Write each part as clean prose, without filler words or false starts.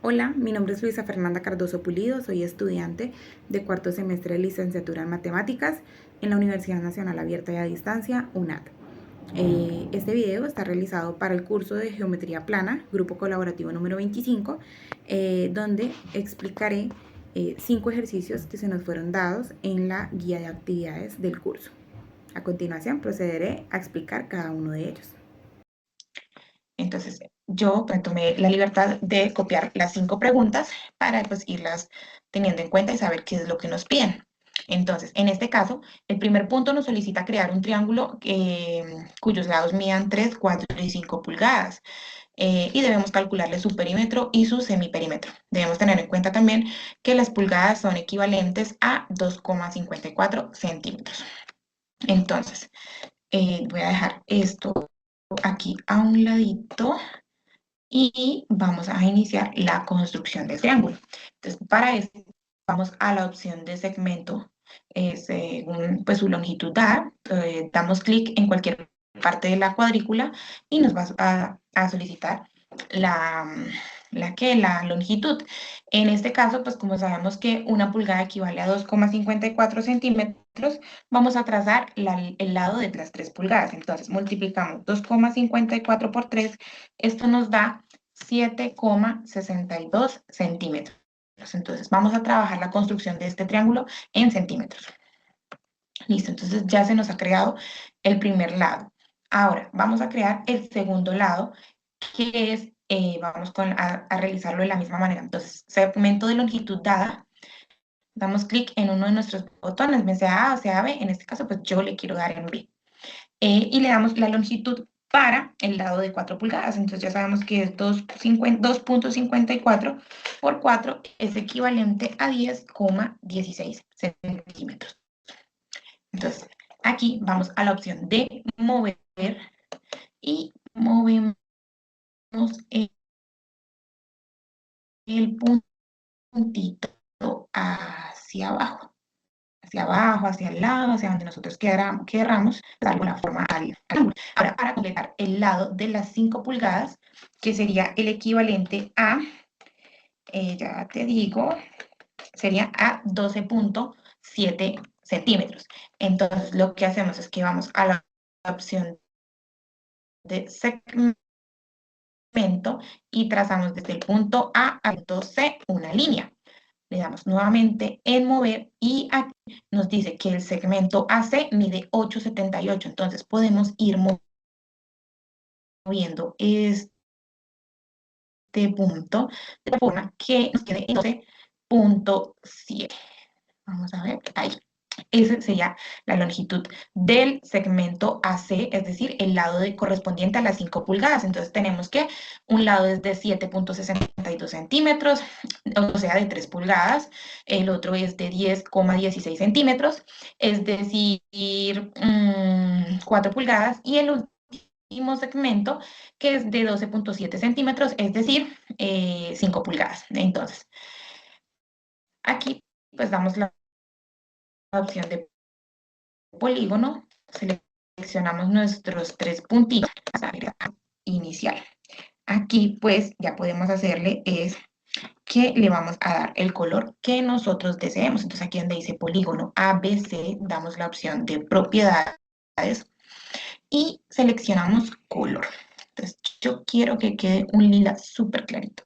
Hola, mi nombre es Luisa Fernanda Cardoso Pulido, soy estudiante de cuarto semestre de licenciatura en matemáticas en la Universidad Nacional Abierta y a Distancia, UNAD. Este video está realizado para el curso de Geometría Plana, grupo colaborativo número 25, donde explicaré 5 ejercicios que se nos fueron dados en la guía de actividades del curso. A continuación procederé a explicar cada uno de ellos. Entonces, yo me tomé la libertad de copiar las 5 preguntas para pues irlas teniendo en cuenta y saber qué es lo que nos piden. Entonces, en este caso, el primer punto nos solicita crear un triángulo cuyos lados midan 3, 4 y 5 pulgadas. Y debemos calcularle su perímetro y su semiperímetro. Debemos tener en cuenta también que las pulgadas son equivalentes a 2,54 centímetros. Entonces, voy a dejar esto aquí a un ladito y vamos a iniciar la construcción del triángulo. Entonces, para esto vamos a la opción de segmento, según pues, su longitud dada, damos clic en cualquier parte de la cuadrícula y nos va a solicitar la, la longitud. En este caso, pues como sabemos que una pulgada equivale a 2,54 centímetros, vamos a trazar el lado de las 3 pulgadas. Entonces, multiplicamos 2,54 por 3, esto nos da 7,62 centímetros. Entonces, vamos a trabajar la construcción de este triángulo en centímetros. Listo, entonces ya se nos ha creado el primer lado. Ahora, vamos a crear el segundo lado, que es, vamos a realizarlo de la misma manera. Entonces, segmento de longitud dada, damos clic en uno de nuestros botones, bien sea A o sea B. En este caso, pues yo le quiero dar en B. Y le damos la longitud para el lado de 4 pulgadas. Entonces ya sabemos que es 2,54 por 4 es equivalente a 10,16 centímetros. Entonces, aquí vamos a la opción de mover y movemos el puntito hacia abajo, hacia el lado, hacia donde nosotros queramos, de alguna forma al ángulo. Ahora, para completar el lado de las 5 pulgadas, que sería el equivalente a, ya te digo, sería a 12,7 centímetros. Entonces, lo que hacemos es que vamos a la opción de segmento y trazamos desde el punto A al punto C una línea. Le damos nuevamente en mover y aquí nos dice que el segmento AC mide 8,78. Entonces podemos ir moviendo este punto de la forma que nos quede en 12,7. Vamos a ver, ahí. Esa sería la longitud del segmento AC, es decir, el lado correspondiente a las 5 pulgadas. Entonces tenemos que un lado es de 7,62 centímetros, o sea, de 3 pulgadas, el otro es de 10,16 centímetros, es decir, 4 pulgadas, y el último segmento que es de 12,7 centímetros, es decir, 5 pulgadas. Entonces, aquí pues damos la opción de polígono, seleccionamos nuestros 3 puntitos, inicial. Aquí pues ya podemos hacerle es que le vamos a dar el color que nosotros deseemos. Entonces aquí donde dice polígono ABC, damos la opción de propiedades y seleccionamos color. Entonces yo quiero que quede un lila súper clarito.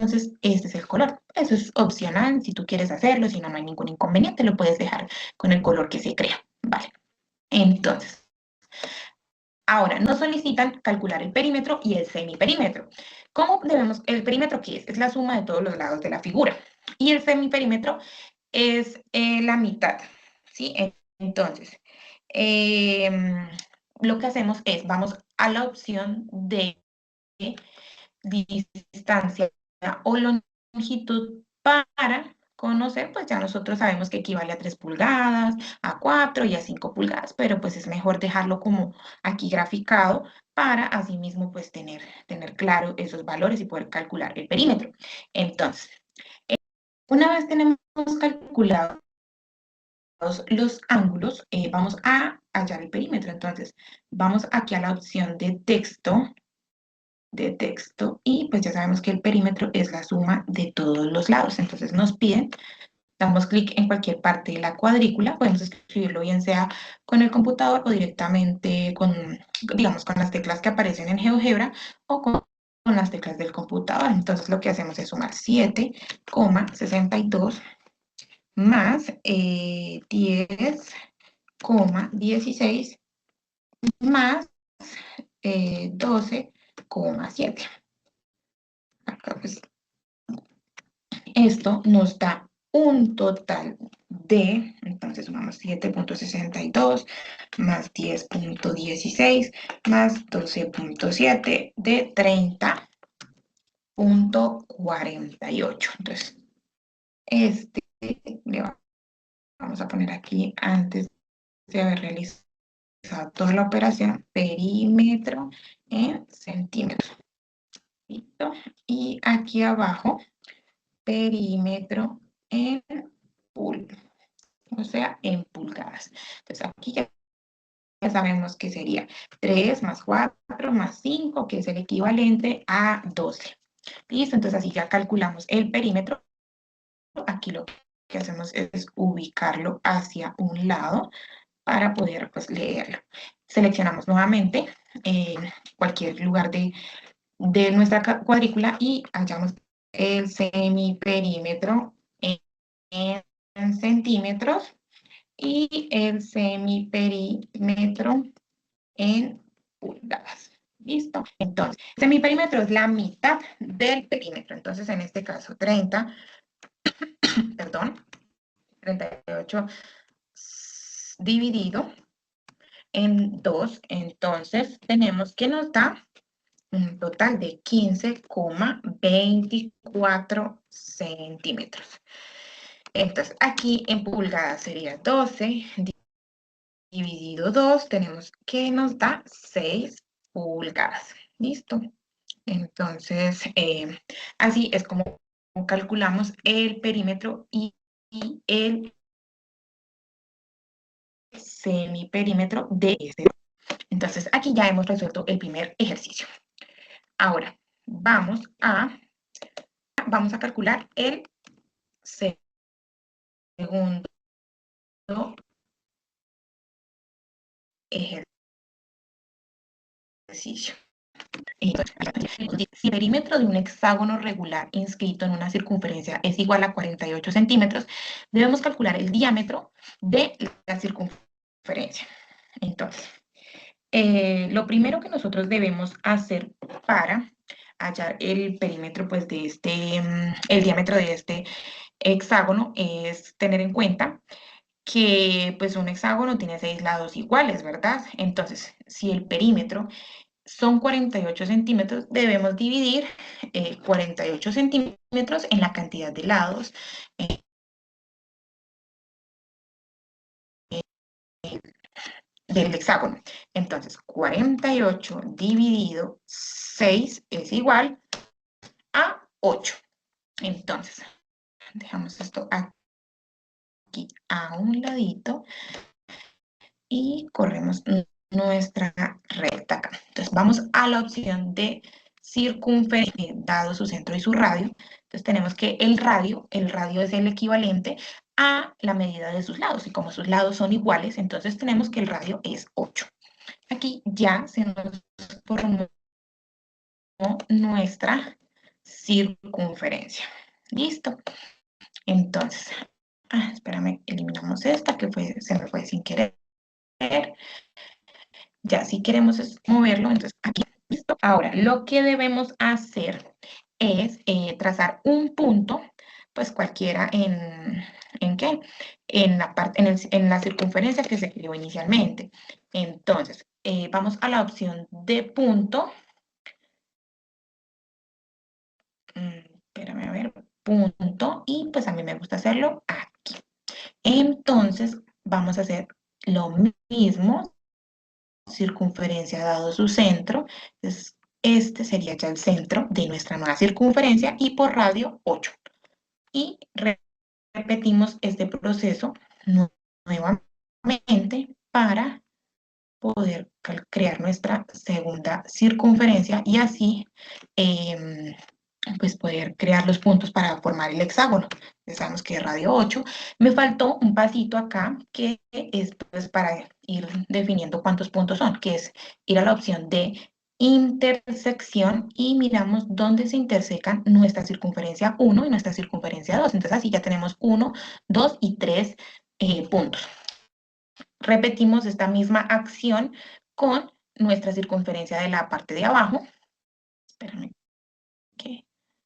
Entonces, este es el color. Eso es opcional, si tú quieres hacerlo, si no, no hay ningún inconveniente, lo puedes dejar con el color que se crea. Vale. Entonces, ahora nos solicitan calcular el perímetro y el semiperímetro. ¿Cómo debemos? ¿El perímetro qué es? Es la suma de todos los lados de la figura. Y el semiperímetro es la mitad, ¿sí? Entonces, em, lo que hacemos es, vamos a la opción de distancia o longitud para conocer, pues ya nosotros sabemos que equivale a 3 pulgadas, a 4 y a 5 pulgadas, pero pues es mejor dejarlo como aquí graficado para así mismo pues tener claro esos valores y poder calcular el perímetro. Entonces, una vez tenemos calculados los ángulos, vamos a hallar el perímetro. Entonces, vamos aquí a la opción de texto de texto y pues ya sabemos que el perímetro es la suma de todos los lados. Entonces nos piden, damos clic en cualquier parte de la cuadrícula, podemos escribirlo bien sea con el computador o directamente con, digamos, con las teclas que aparecen en GeoGebra o con las teclas del computador. Entonces lo que hacemos es sumar 7,62 más 10,16 más 12,7. Acá pues esto nos da un total de, entonces sumamos 7,62 más 10,16 más 12,7 de 30,48. Entonces, este le vamos a poner aquí antes de haber realizado toda la operación, perímetro en centímetros. ¿Listo? Y aquí abajo, perímetro en pulgadas, o sea, en pulgadas. Entonces aquí ya sabemos que sería 3 más 4 más 5, que es el equivalente a 12. ¿Listo? Entonces así ya calculamos el perímetro. Aquí lo que hacemos es ubicarlo hacia un lado para poder pues leerlo. Seleccionamos nuevamente cualquier lugar de nuestra cuadrícula y hallamos el semiperímetro en centímetros y el semiperímetro en pulgadas. ¿Listo? Entonces, semiperímetro es la mitad del perímetro. Entonces, en este caso, 30, perdón, 38 dividido en 2. Entonces, tenemos que nos da un total de 15,24 centímetros. Entonces, aquí en pulgadas sería 12 dividido 2, tenemos que nos da 6 pulgadas. ¿Listo? Entonces, así es como calculamos el perímetro y el semiperímetro de este. Entonces, aquí ya hemos resuelto el primer ejercicio. Ahora, vamos a calcular el segundo ejercicio. Si el perímetro de un hexágono regular inscrito en una circunferencia es igual a 48 centímetros, debemos calcular el diámetro de la circunferencia. Entonces, lo primero que nosotros debemos hacer para hallar el perímetro pues, de el diámetro de este hexágono es tener en cuenta que pues un hexágono tiene 6 lados iguales, ¿verdad? Entonces, si el perímetro son 48 centímetros, debemos dividir 48 centímetros en la cantidad de lados del hexágono. Entonces, 48 dividido 6 es igual a 8. Entonces, dejamos esto aquí a un ladito y corremos nuestra recta acá. Entonces vamos a la opción de circunferencia, dado su centro y su radio. Entonces tenemos que el radio es el equivalente a la medida de sus lados. Y como sus lados son iguales, entonces tenemos que el radio es 8. Aquí ya se nos formó nuestra circunferencia. ¿Listo? Entonces, espérame, eliminamos esta que se me fue sin querer. Ya, si queremos moverlo, entonces aquí, listo. Ahora, lo que debemos hacer es trazar un punto, pues cualquiera ¿en qué? En la parte, en la circunferencia que se creó inicialmente. Entonces, vamos a la opción de punto. Espérame a ver, punto, y pues a mí me gusta hacerlo aquí. Entonces, vamos a hacer lo mismo, circunferencia dado su centro. Entonces, este sería ya el centro de nuestra nueva circunferencia y por radio 8. Y repetimos este proceso nuevamente para poder crear nuestra segunda circunferencia y así pues poder crear los puntos para formar el hexágono. Ya sabemos que es radio 8. Me faltó un pasito acá que es pues para ir definiendo cuántos puntos son, que es ir a la opción de intersección y miramos dónde se intersecan nuestra circunferencia 1 y nuestra circunferencia 2. Entonces así ya tenemos 1, 2 y 3 puntos. Repetimos esta misma acción con nuestra circunferencia de la parte de abajo. Espérame que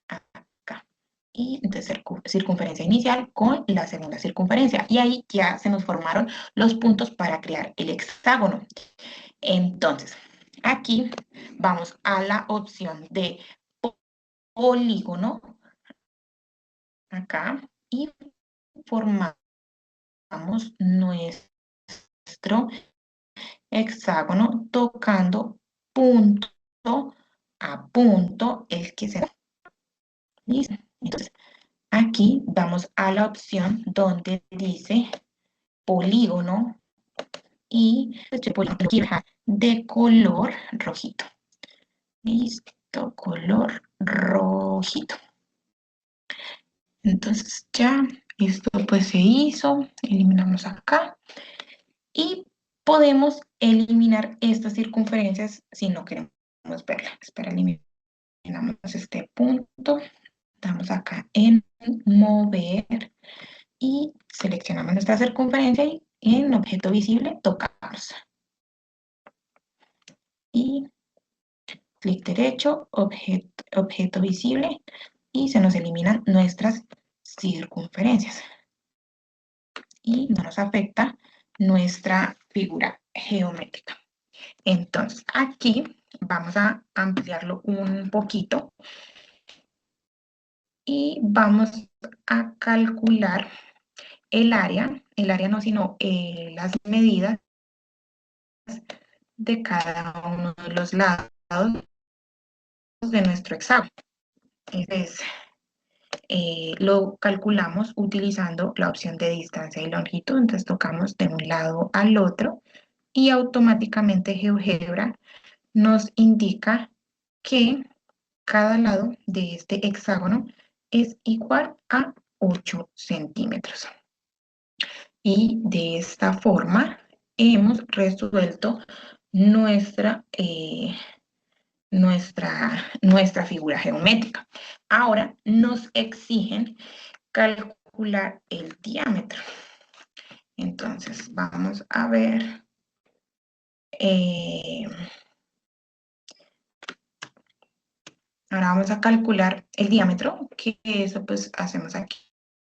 acá. Y entonces circunferencia inicial con la segunda circunferencia. Y ahí ya se nos formaron los puntos para crear el hexágono. Entonces, aquí vamos a la opción de polígono. Acá. Y formamos nuestro hexágono tocando punto a punto el que se... ¿Listo? Entonces, aquí vamos a la opción donde dice polígono y este polígono lo quiero dejar de color rojito. Listo, color rojito. Entonces ya esto pues se hizo, eliminamos acá y podemos eliminar estas circunferencias si no queremos verla. Espera, eliminamos este punto, damos acá en mover y seleccionamos nuestra circunferencia y en objeto visible tocamos. Y clic derecho, objeto visible y se nos eliminan nuestras circunferencias. Y no nos afecta nuestra figura geométrica. Entonces, aquí vamos a ampliarlo un poquito y vamos a calcular el área no, sino las medidas de cada uno de los lados de nuestro hexágono. Entonces, lo calculamos utilizando la opción de distancia y longitud. Entonces, tocamos de un lado al otro y automáticamente GeoGebra nos indica que cada lado de este hexágono es igual a 8 centímetros. Y de esta forma hemos resuelto nuestra figura geométrica. Ahora nos exigen calcular el diámetro. Entonces vamos a ver. Ahora vamos a calcular el diámetro, que eso pues hacemos aquí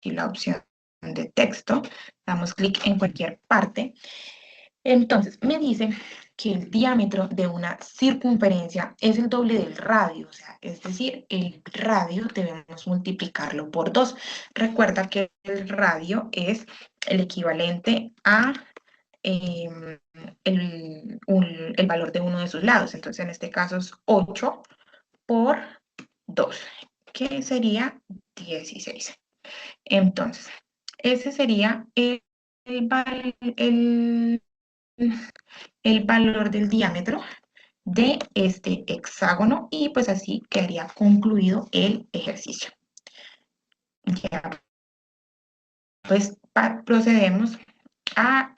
la opción de texto, damos clic en cualquier parte. Entonces me dice que el diámetro de una circunferencia es el doble del radio, o sea, es decir, el radio debemos multiplicarlo por 2. Recuerda que el radio es el equivalente a el valor de uno de sus lados. Entonces en este caso es 8 por 2, que sería 16. Entonces, ese sería el valor del diámetro de este hexágono y pues así quedaría concluido el ejercicio. Ya, pues procedemos a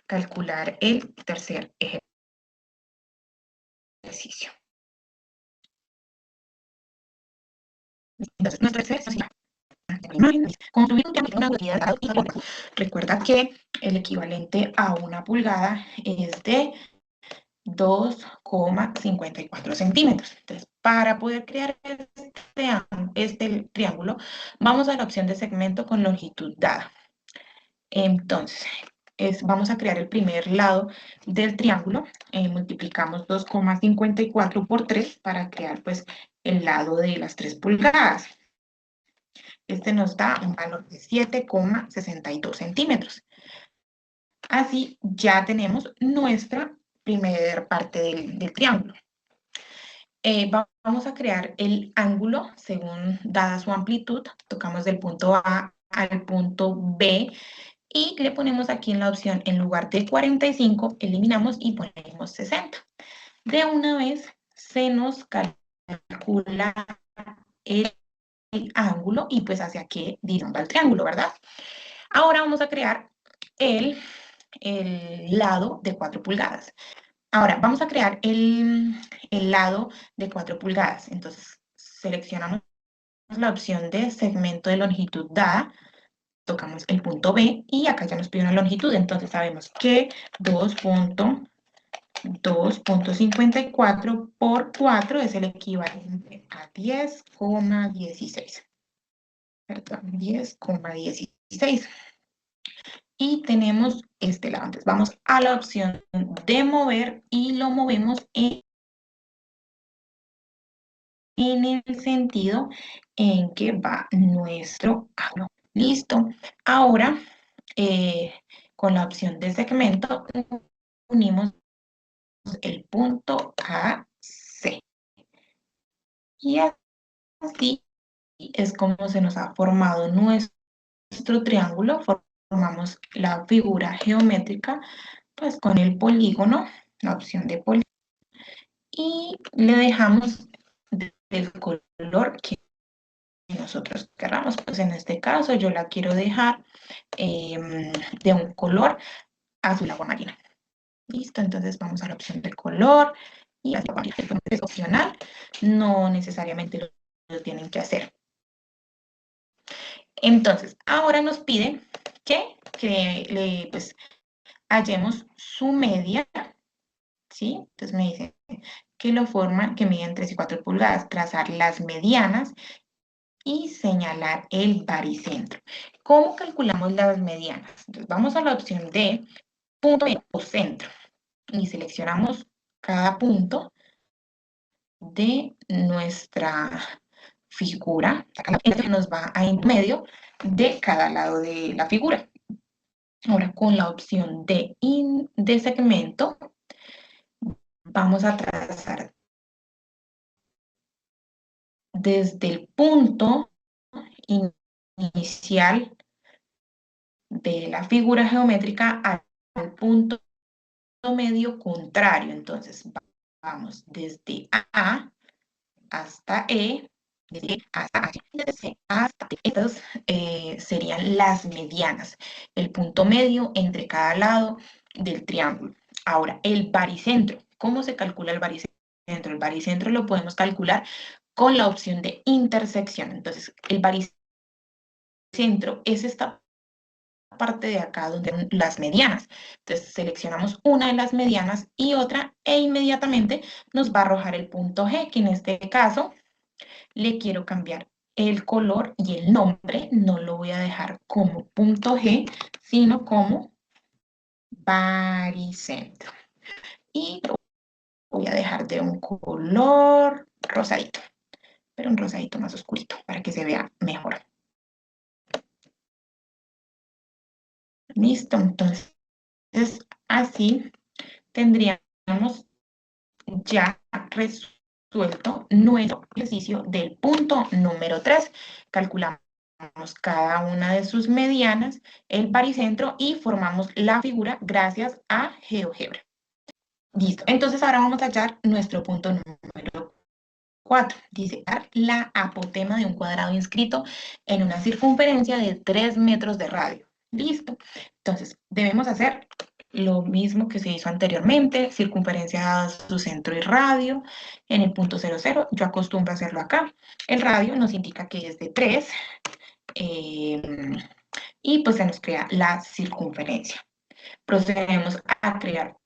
calcular el tercer ejercicio. Entonces, nuestro ejercicio construir un diámetro de una unidad y recuerda que el equivalente a una pulgada es de 2,54 centímetros. Entonces, para poder crear este triángulo, vamos a la opción de segmento con longitud dada. Entonces, vamos a crear el primer lado del triángulo. Multiplicamos 2,54 por 3 para crear pues el lado de las 3 pulgadas. Este nos da un valor de 7,62 centímetros. Así ya tenemos nuestra primera parte del triángulo. Vamos a crear el ángulo según dada su amplitud. Tocamos del punto A al punto B y le ponemos aquí en la opción, en lugar de 45, eliminamos y ponemos 60. De una vez se nos calcula el ángulo y pues hacia qué dirección va el triángulo, ¿verdad? Ahora vamos a crear el, lado de 4 pulgadas. Ahora, vamos a crear el lado de 4 pulgadas. Entonces, seleccionamos la opción de segmento de longitud dada, tocamos el punto B y acá ya nos pide una longitud. Entonces, sabemos que 2.54 por 4 es el equivalente a 10,16. Perdón, 10,16. Y tenemos este lado. Entonces, vamos a la opción de mover y lo movemos en el sentido en que va nuestro ángulo. Listo. Ahora, con la opción de segmento, unimos el punto A, C. Y así es como se nos ha formado nuestro triángulo. Formamos la figura geométrica, pues con el polígono, la opción de polígono, y le dejamos del color que nosotros querramos. Pues en este caso yo la quiero dejar de un color azul agua marina. Listo, entonces vamos a la opción de color y azul agua marina. Es opcional, no necesariamente lo tienen que hacer. Entonces, ahora nos pide que pues, hallemos su media, ¿sí? Entonces me dice que lo forman, que miden 3 y 4 pulgadas, trazar las medianas y señalar el baricentro. ¿Cómo calculamos las medianas? Entonces vamos a la opción de punto o centro y seleccionamos cada punto de nuestra figura, que nos va a ir medio de cada lado de la figura. Ahora con la opción de segmento, vamos a trazar desde el punto inicial de la figura geométrica al punto medio contrario. Entonces, vamos desde A hasta E, desde E hasta H, desde C hasta T. Estas serían las medianas, el punto medio entre cada lado del triángulo. Ahora, el baricentro. ¿Cómo se calcula el baricentro? El baricentro lo podemos calcular con la opción de intersección. Entonces, el baricentro es esta parte de acá donde las medianas. Entonces seleccionamos una de las medianas y otra e inmediatamente nos va a arrojar el punto G, que en este caso le quiero cambiar el color y el nombre. No lo voy a dejar como punto G, sino como baricentro. Y lo voy a dejar de un color rosadito, pero un rosadito más oscurito para que se vea mejor. Listo, entonces así tendríamos ya resuelto nuestro ejercicio del punto número 3. Calculamos cada una de sus medianas, el baricentro y formamos la figura gracias a GeoGebra. Listo. Entonces ahora vamos a hallar nuestro punto número 4. Dice, la apotema de un cuadrado inscrito en una circunferencia de 3 metros de radio. Listo. Entonces, debemos hacer lo mismo que se hizo anteriormente, circunferencia dada su centro y radio en el punto 00. Yo acostumbro a hacerlo acá. El radio nos indica que es de 3 y pues se nos crea la circunferencia. Procedemos a crear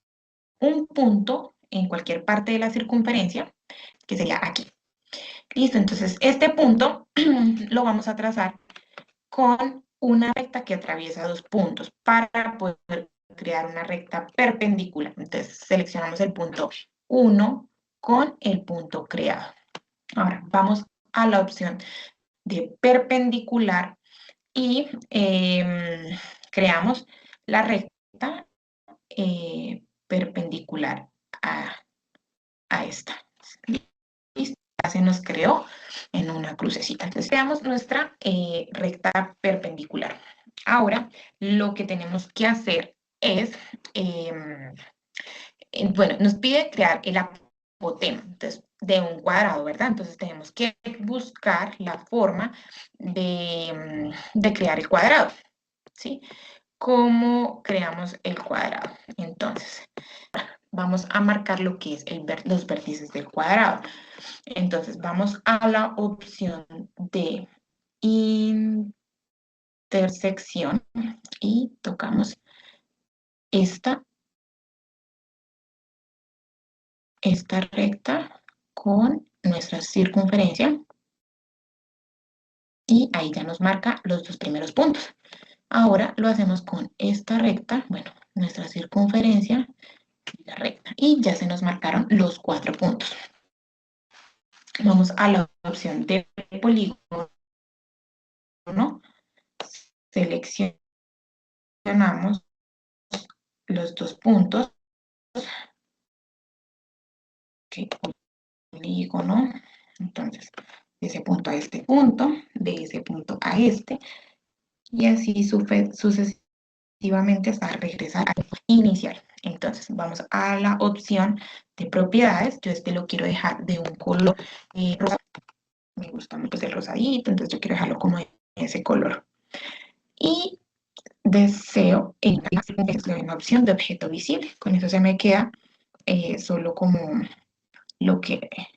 un punto en cualquier parte de la circunferencia, que sería aquí. Listo, entonces este punto lo vamos a trazar con una recta que atraviesa dos puntos para poder crear una recta perpendicular. Entonces seleccionamos el punto 1 con el punto creado. Ahora vamos a la opción de perpendicular y creamos la recta perpendicular a esta. Listo, ya se nos creó en una crucecita. Entonces creamos nuestra recta perpendicular. Ahora, lo que tenemos que hacer es, bueno, nos pide crear el apotema, entonces, de un cuadrado, ¿verdad? Entonces tenemos que buscar la forma de crear el cuadrado, ¿sí? ¿Cómo creamos el cuadrado? Entonces, vamos a marcar lo que es los vértices del cuadrado. Entonces, vamos a la opción de intersección y tocamos esta recta con nuestra circunferencia y ahí ya nos marca los dos primeros puntos. Ahora lo hacemos con esta recta, bueno, nuestra circunferencia y la recta, y ya se nos marcaron los 4 puntos. Vamos a la opción de polígono, seleccionamos los 2 puntos, okay, polígono, entonces de ese punto a este punto, de ese punto a este, y así sucesivamente hasta regresar a iniciar. Entonces vamos a la opción de propiedades. Yo lo quiero dejar de un color rosa. Me gusta mucho el rosadito, entonces yo quiero dejarlo como de ese color. Y deseo en la opción de objeto visible. Con eso se me queda solo como lo que es.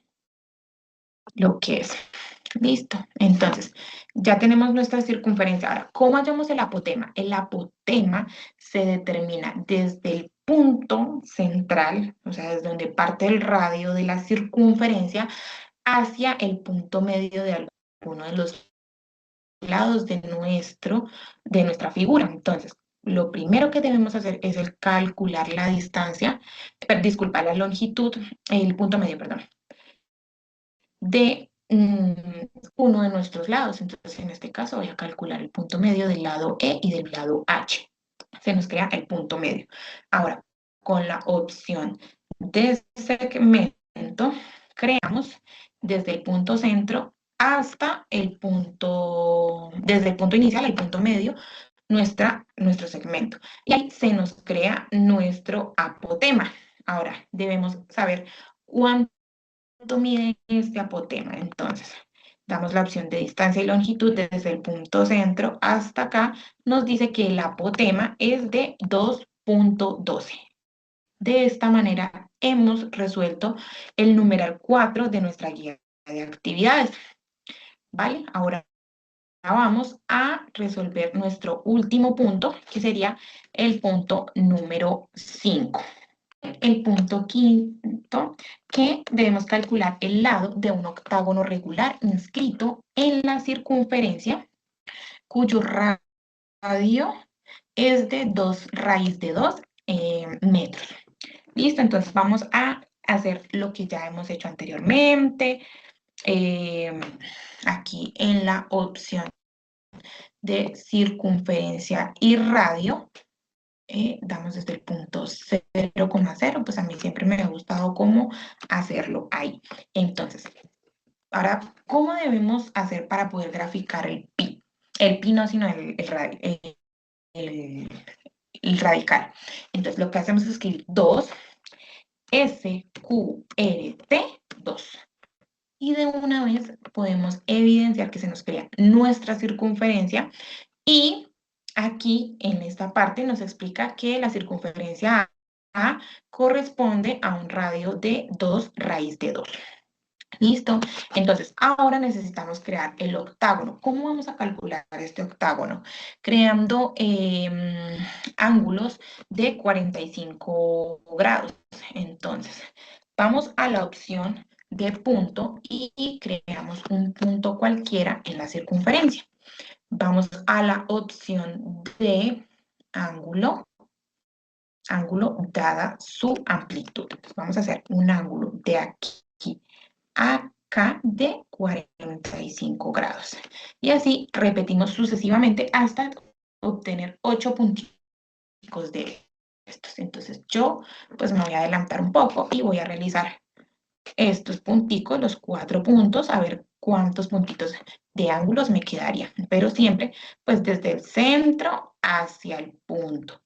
Listo. Entonces, ya tenemos nuestra circunferencia. Ahora, ¿cómo hallamos el apotema? El apotema se determina desde el punto central, o sea, desde donde parte el radio de la circunferencia, hacia el punto medio de alguno de los lados de nuestra figura. Entonces, lo primero que debemos hacer es el calcular la distancia, disculpa, la longitud, el punto medio, perdón, de uno de nuestros lados. Entonces, en este caso voy a calcular el punto medio del lado E y del lado H. Se nos crea el punto medio. Ahora, con la opción de segmento, creamos desde el punto centro hasta desde el punto inicial al punto medio, nuestro segmento. Y ahí se nos crea nuestro apotema. Ahora, debemos saber cuánto mide este apotema. Entonces, damos la opción de distancia y longitud desde el punto centro hasta acá. Nos dice que el apotema es de 2.12. De esta manera, hemos resuelto el numeral 4 de nuestra guía de actividades. ¿Vale? Ahora vamos a resolver nuestro último punto, que sería el punto número 5. El punto quinto, que debemos calcular el lado de un octágono regular inscrito en la circunferencia, cuyo radio es de 2 raíz de 2 metros. Listo, entonces vamos a hacer lo que ya hemos hecho anteriormente. Aquí en la opción de circunferencia y radio, damos desde el punto 0,0, pues a mí siempre me ha gustado cómo hacerlo ahí. Entonces, ahora, ¿cómo debemos hacer para poder graficar el pi? El pi no, sino el radical. Entonces, lo que hacemos es escribir 2 SQRT 2. Y de una vez podemos evidenciar que se nos crea nuestra circunferencia y aquí en esta parte nos explica que la circunferencia A corresponde a un radio de 2 raíz de 2. ¿Listo? Entonces, ahora necesitamos crear el octágono. ¿Cómo vamos a calcular este octágono? Creando ángulos de 45 grados. Entonces, vamos a la opción de punto y creamos un punto cualquiera en la circunferencia. Vamos a la opción de ángulo dada su amplitud. Entonces, vamos a hacer un ángulo de aquí a acá de 45 grados. Y así repetimos sucesivamente hasta obtener 8 punticos de estos. Entonces yo pues me voy a adelantar un poco y voy a realizar estos punticos, los 4 puntos, a ver cuántos puntitos de ángulos me quedaría, pero siempre pues desde el centro hacia el punto,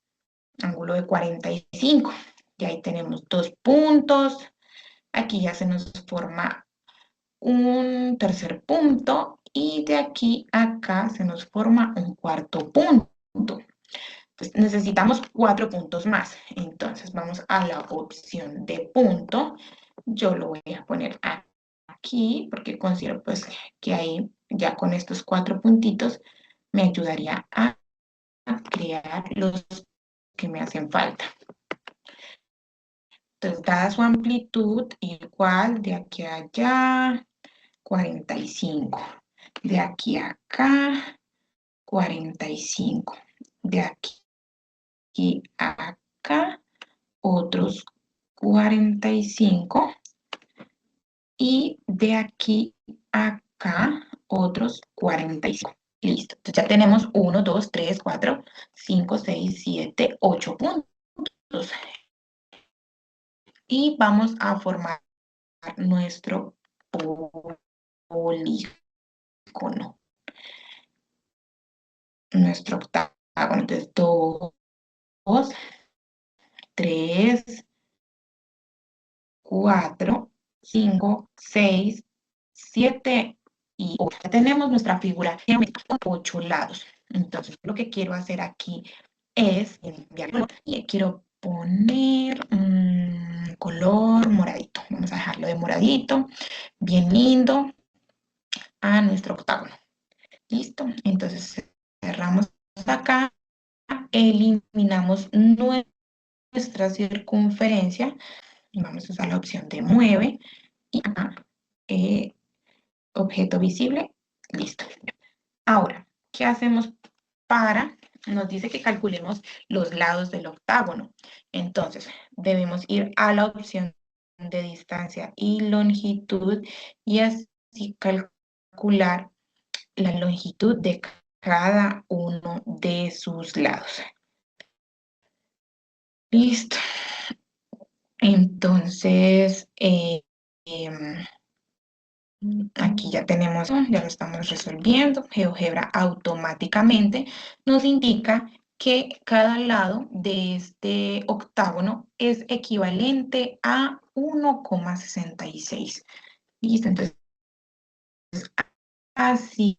ángulo de 45. Y ahí tenemos 2 puntos, aquí ya se nos forma un tercer punto y de aquí a acá se nos forma un cuarto punto. Pues necesitamos 4 puntos más. Entonces vamos a la opción de punto. Yo lo voy a poner aquí porque considero pues que ahí ya con estos 4 puntitos me ayudaría a crear los que me hacen falta. Entonces, dada su amplitud, igual de aquí a allá, 45. De aquí a acá, 45. De aquí a acá, otros 45. Y de aquí a acá, otros 45. Listo. Entonces ya tenemos 1, 2, 3, 4, 5, 6, 7, 8 puntos. Y vamos a formar nuestro polígono, nuestro octágono. Entonces, 2, 3, 4, 5, 6, 7 y 8. Ya tenemos nuestra figura geométrica con 8 lados. Entonces, lo que quiero hacer aquí es enviarlo y quiero poner color moradito. Vamos a dejarlo de moradito, bien lindo, a nuestro octágono. Listo. Entonces, cerramos acá, eliminamos nuestra circunferencia. Vamos a usar la opción de mueve y acá, objeto visible, listo. Ahora, ¿qué hacemos para? Nos dice que calculemos los lados del octágono. Entonces, debemos ir a la opción de distancia y longitud y así calcular la longitud de cada uno de sus lados. Listo. Entonces, aquí ya tenemos, ya lo estamos resolviendo. GeoGebra automáticamente nos indica que cada lado de este octágono es equivalente a 1,66. Listo, entonces así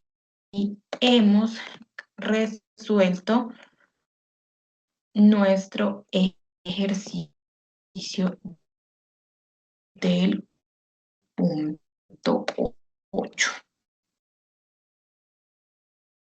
hemos resuelto nuestro ejercicio del punto 8.